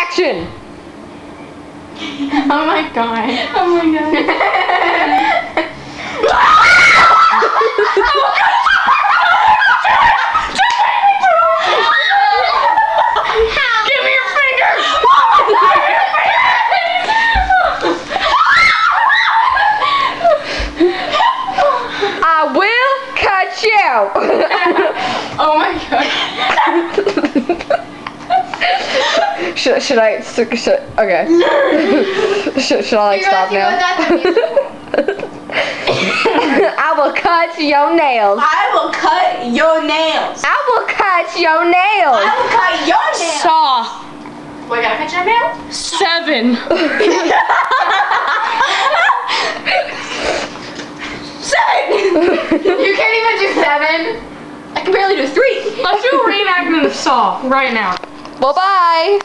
action! Oh my god. Oh my god. Give me your finger! I will cut you! Oh my god. Should I, okay. should I like stop now? I will cut your nails. I will cut your nails. I will cut your nails. I will cut your nails. Saw. Wait, gotta cut your nail? 7. 7! You can't even do 7? I can barely do 3. Let's do a reenactment of Saw right now. Bye-bye.